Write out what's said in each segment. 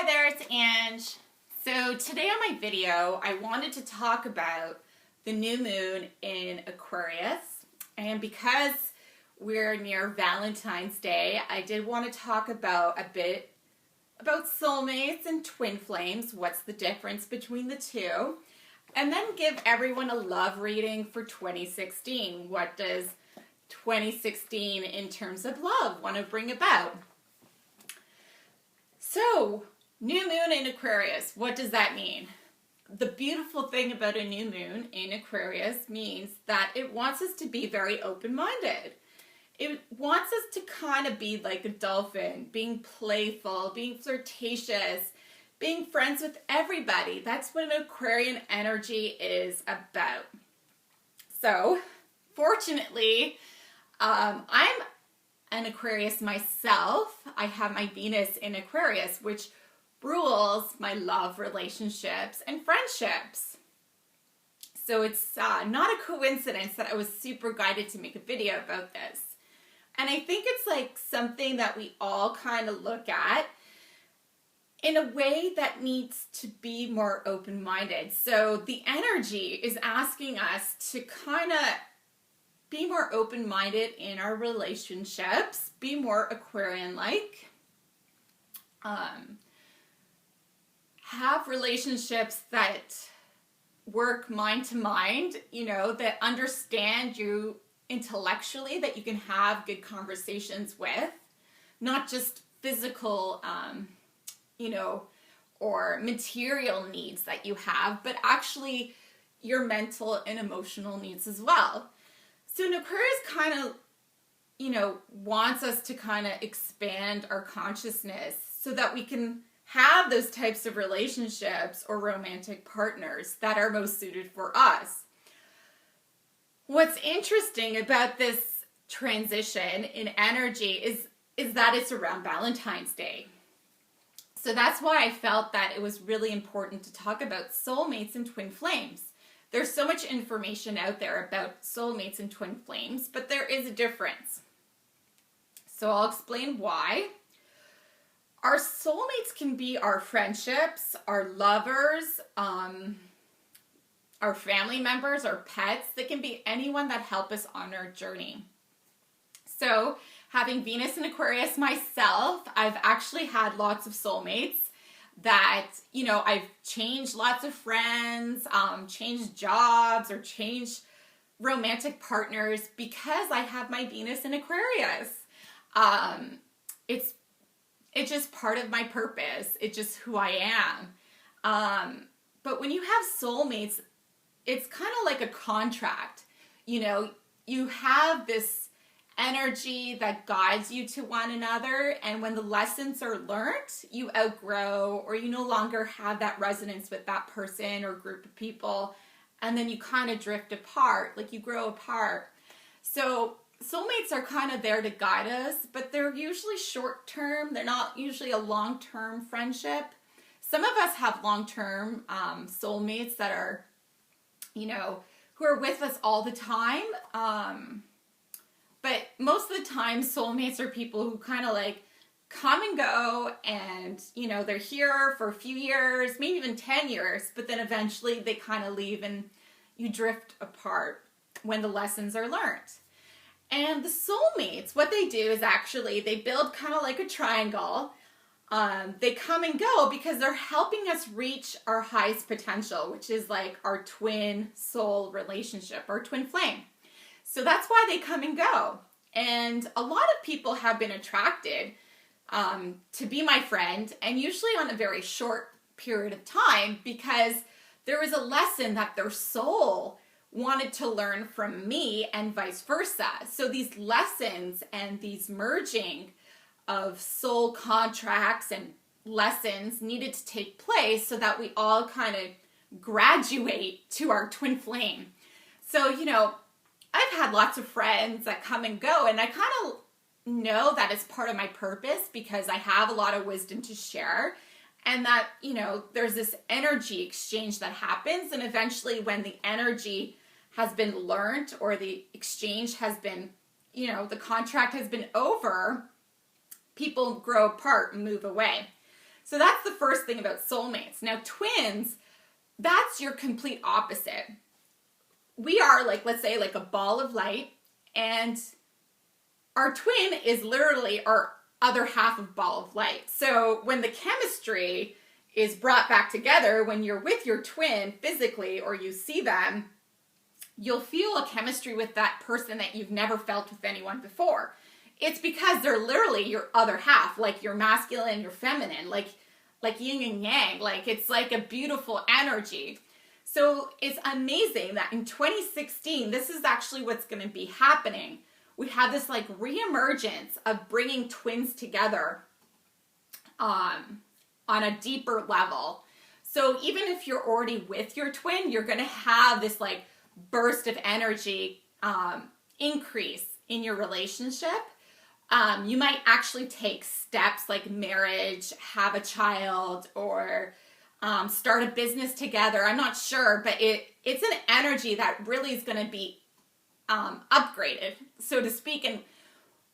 Hi there, it's Ange. So today on my video, I wanted to talk about the new moon in Aquarius. And because we're near Valentine's Day, I did want to talk about a bit about soulmates and twin flames, what's the difference between the two, and then give everyone a love reading for 2016. What does 2016 in terms of love want to bring about? So, new moon in Aquarius, what does that mean? The beautiful thing about a new moon in Aquarius means that it wants us to be very open-minded. It wants us to kind of be like a dolphin, being playful, being flirtatious, being friends with everybody. That's what an Aquarian energy is about. So, fortunately, I'm an Aquarius myself. I have my Venus in Aquarius, which rules my love, relationships, and friendships. So it's not a coincidence that I was super guided to make a video about this. And I think it's like something that we all kind of look at in a way that needs to be more open-minded. So the energy is asking us to kind of be more open-minded in our relationships, be more Aquarian-like, have relationships that work mind to mind, that understand you intellectually, that you can have good conversations with, not just physical, or material needs that you have, but actually your mental and emotional needs as well. So Aquarius kind of, wants us to kind of expand our consciousness so that we can have those types of relationships or romantic partners that are most suited for us. What's interesting about this transition in energy is that it's around Valentine's Day. So that's why I felt that it was really important to talk about soulmates and twin flames. There's so much information out there about soulmates and twin flames, but there is a difference. So I'll explain why. Our soulmates can be our friendships, our lovers, our family members, our pets. They can be anyone that help us on our journey. So having Venus in Aquarius myself, I've actually had lots of soulmates that, I've changed lots of friends, changed jobs, or changed romantic partners because I have my Venus in Aquarius. It's just part of my purpose. It's just who I am. But when you have soulmates, it's kind of like a contract. You have this energy that guides you to one another, and when the lessons are learned, you outgrow or you no longer have that resonance with that person or group of people, and then you kind of drift apart, like you grow apart. So soulmates are kind of there to guide us, but they're usually short-term. They're not usually a long-term friendship. Some of us have long-term soulmates that are, who are with us all the time. But most of the time, soulmates are people who kind of like come and go, and, they're here for a few years, maybe even 10 years, but then eventually they kind of leave and you drift apart when the lessons are learned. And the soulmates, what they do is actually they build kind of like a triangle. They come and go because they're helping us reach our highest potential, which is like our twin soul relationship, our twin flame. So that's why they come and go. And a lot of people have been attracted to be my friend, and usually on a very short period of time, because there was a lesson that their soul wanted to learn from me and vice versa. So these lessons and these merging of soul contracts and lessons needed to take place so that we all kind of graduate to our twin flame. So, I've had lots of friends that come and go, and I kind of know that it's part of my purpose because I have a lot of wisdom to share, and that, there's this energy exchange that happens, and eventually when the energy has been learned or the exchange has been, the contract has been over, people grow apart and move away. So that's the first thing about soulmates. Now, twins, that's your complete opposite. We are like, let's say, like a ball of light, and our twin is literally our other half of ball of light. So when the chemistry is brought back together, when you're with your twin physically or you see them, you'll feel a chemistry with that person that you've never felt with anyone before. It's because they're literally your other half, like your masculine, your feminine, like yin and yang. Like, it's like a beautiful energy. So it's amazing that in 2016, this is actually what's going to be happening. We have this like reemergence of bringing twins together on a deeper level. So even if you're already with your twin, you're going to have this like burst of energy increase in your relationship. You might actually take steps like marriage, have a child, or start a business together. I'm not sure, but it's an energy that really is going to be upgraded, so to speak. And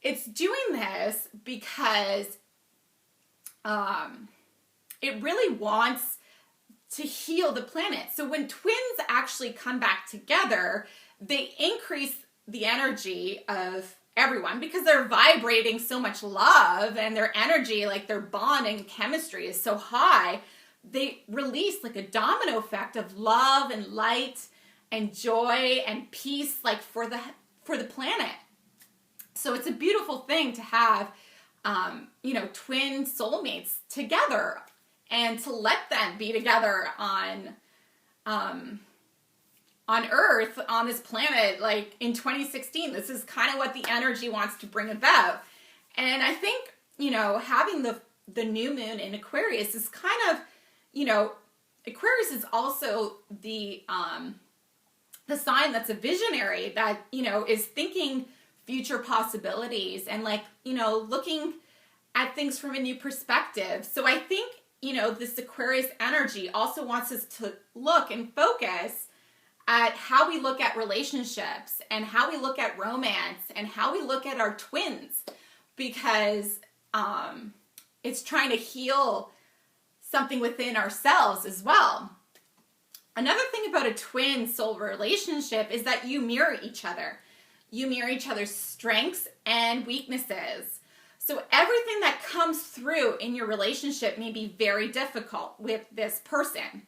it's doing this because it really wants to heal the planet. So when twins actually come back together, they increase the energy of everyone because they're vibrating so much love, and their energy, like their bond and chemistry is so high. They release like a domino effect of love and light and joy and peace, like for the planet. So it's a beautiful thing to have, twin soulmates together, and to let them be together on Earth, on this planet, like in 2016. This is kind of what the energy wants to bring about. And I think, having the new moon in Aquarius is kind of, Aquarius is also the sign that's a visionary, that, is thinking future possibilities and looking at things from a new perspective. So I think, this Aquarius energy also wants us to look and focus at how we look at relationships and how we look at romance and how we look at our twins, because it's trying to heal something within ourselves as well. Another thing about a twin soul relationship is that you mirror each other. You mirror each other's strengths and weaknesses. So everything that comes through in your relationship may be very difficult with this person,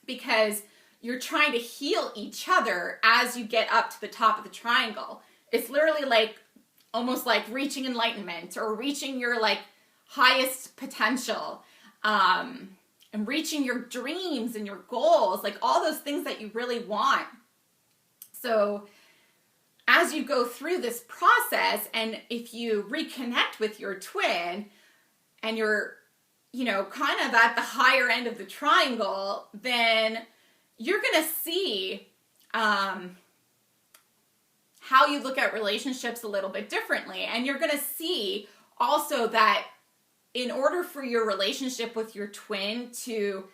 because you're trying to heal each other as you get up to the top of the triangle. It's literally like almost like reaching enlightenment or reaching your like highest potential, and reaching your dreams and your goals, like all those things that you really want. So as you go through this process, and if you reconnect with your twin and you're, kind of at the higher end of the triangle, then you're going to see how you look at relationships a little bit differently. And you're going to see also that in order for your relationship with your twin to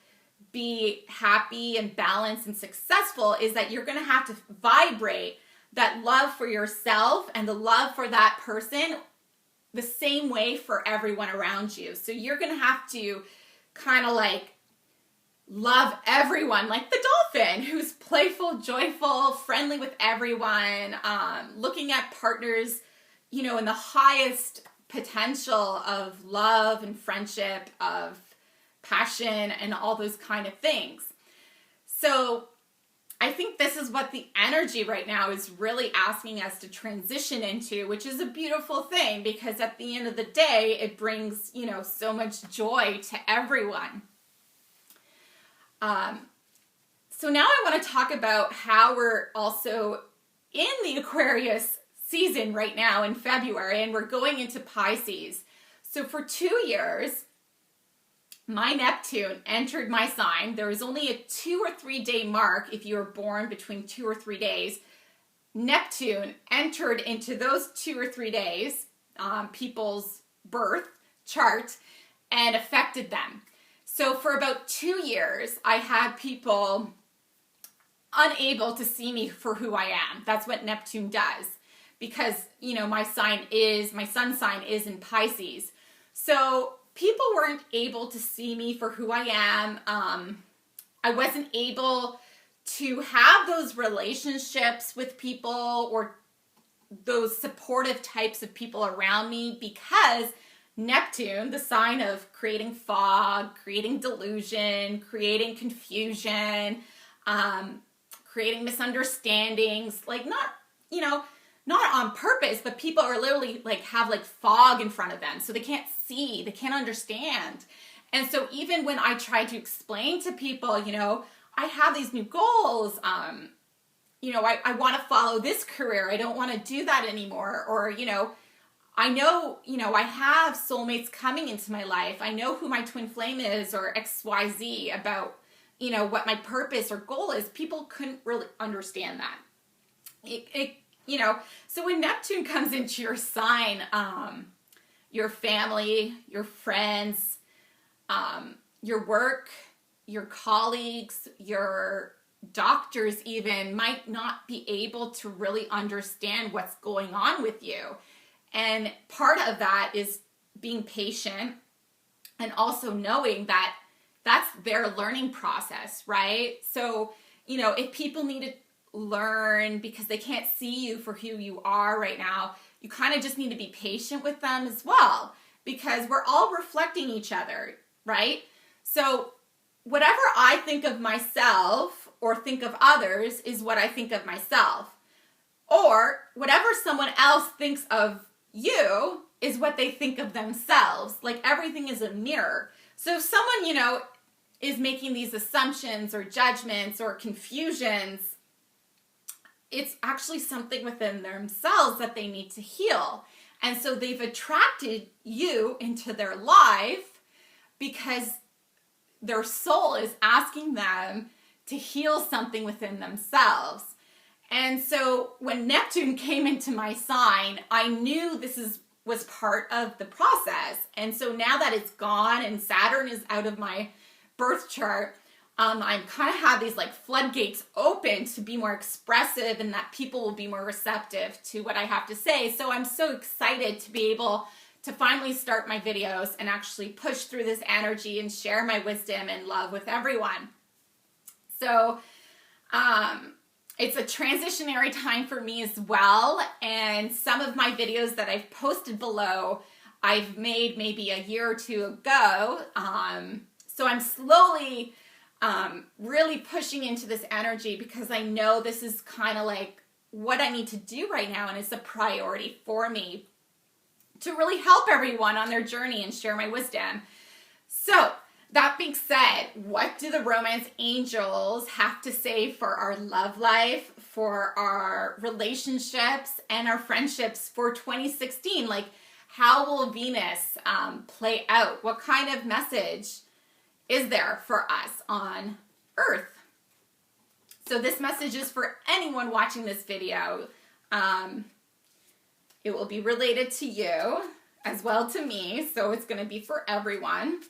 be happy and balanced and successful, is that you're going to have to vibrate that love for yourself and the love for that person the same way for everyone around you. So you're going to have to kind of like love everyone, like the dolphin, who's playful, joyful, friendly with everyone, looking at partners, in the highest potential of love and friendship, of passion, and all those kind of things. So I think this is what the energy right now is really asking us to transition into, which is a beautiful thing, because at the end of the day, it brings, so much joy to everyone. So now I want to talk about how we're also in the Aquarius season right now in February, and we're going into Pisces. So for 2 years, my Neptune entered my sign. There was only a 2 or 3 day mark if you were born between 2 or 3 days. Neptune entered into those 2 or 3 days, people's birth chart, and affected them. So for about 2 years, I had people unable to see me for who I am. That's what Neptune does, because, my sun sign is in Pisces. So people weren't able to see me for who I am. I wasn't able to have those relationships with people or those supportive types of people around me because Neptune, the sign of creating fog, creating delusion, creating confusion, creating misunderstandings, like not on purpose, but people are literally like have like fog in front of them. So they can't see, they can't understand. And so even when I try to explain to people, I have these new goals, I want to follow this career. I don't want to do that anymore. Or, I know, I have soulmates coming into my life. I know who my twin flame is or XYZ about, what my purpose or goal is. People couldn't really understand that. So when Neptune comes into your sign, your family, your friends, your work, your colleagues, your doctors even might not be able to really understand what's going on with you. And part of that is being patient and also knowing that that's their learning process, right? So, if people need to learn because they can't see you for who you are right now, you kind of just need to be patient with them as well, because we're all reflecting each other, right? So whatever I think of myself or think of others is what I think of myself. Or whatever someone else thinks of you is what they think of themselves. Like everything is a mirror. So if someone, is making these assumptions or judgments or confusions, it's actually something within themselves that they need to heal. And so they've attracted you into their life because their soul is asking them to heal something within themselves. And so when Neptune came into my sign, I knew this was part of the process. And so now that it's gone and Saturn is out of my birth chart, I kind of have these like floodgates open to be more expressive and that people will be more receptive to what I have to say. So I'm so excited to be able to finally start my videos and actually push through this energy and share my wisdom and love with everyone. So it's a transitionary time for me as well. And some of my videos that I've posted below, I've made maybe a year or two ago. So I'm slowly really pushing into this energy because I know this is kind of like what I need to do right now, and it's a priority for me to really help everyone on their journey and share my wisdom. So that being said, what do the romance angels have to say for our love life, for our relationships, and our friendships for 2016? Like, how will Venus play out? What kind of message is there for us on Earth? So this message is for anyone watching this video. It will be related to you as well to me, so it's going to be for everyone.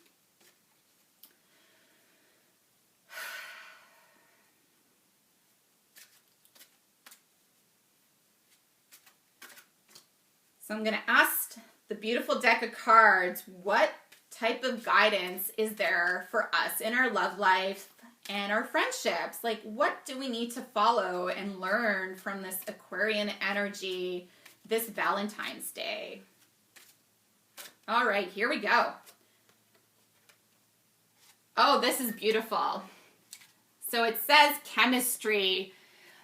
So I'm going to ask the beautiful deck of cards, what type of guidance is there for us in our love life and our friendships? Like, what do we need to follow and learn from this Aquarian energy this Valentine's Day? All right, here we go. Oh, this is beautiful. So it says chemistry.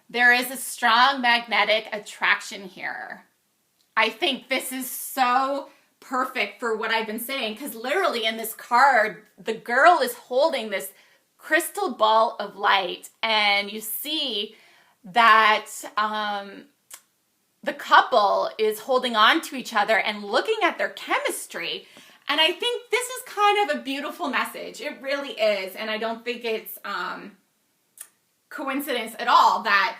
There is a strong magnetic attraction here. I think this is so perfect for what I've been saying, because literally in this card, the girl is holding this crystal ball of light, and you see that the couple is holding on to each other and looking at their chemistry. And I think this is kind of a beautiful message. It really is. And I don't think it's coincidence at all that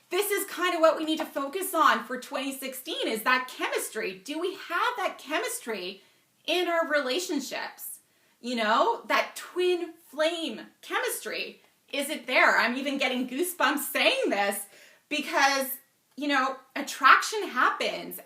this is kind of what we need to focus on for 2016 is that chemistry. Do we have that chemistry in our relationships? That twin flame chemistry. Is it there? I'm even getting goosebumps saying this because, attraction happens.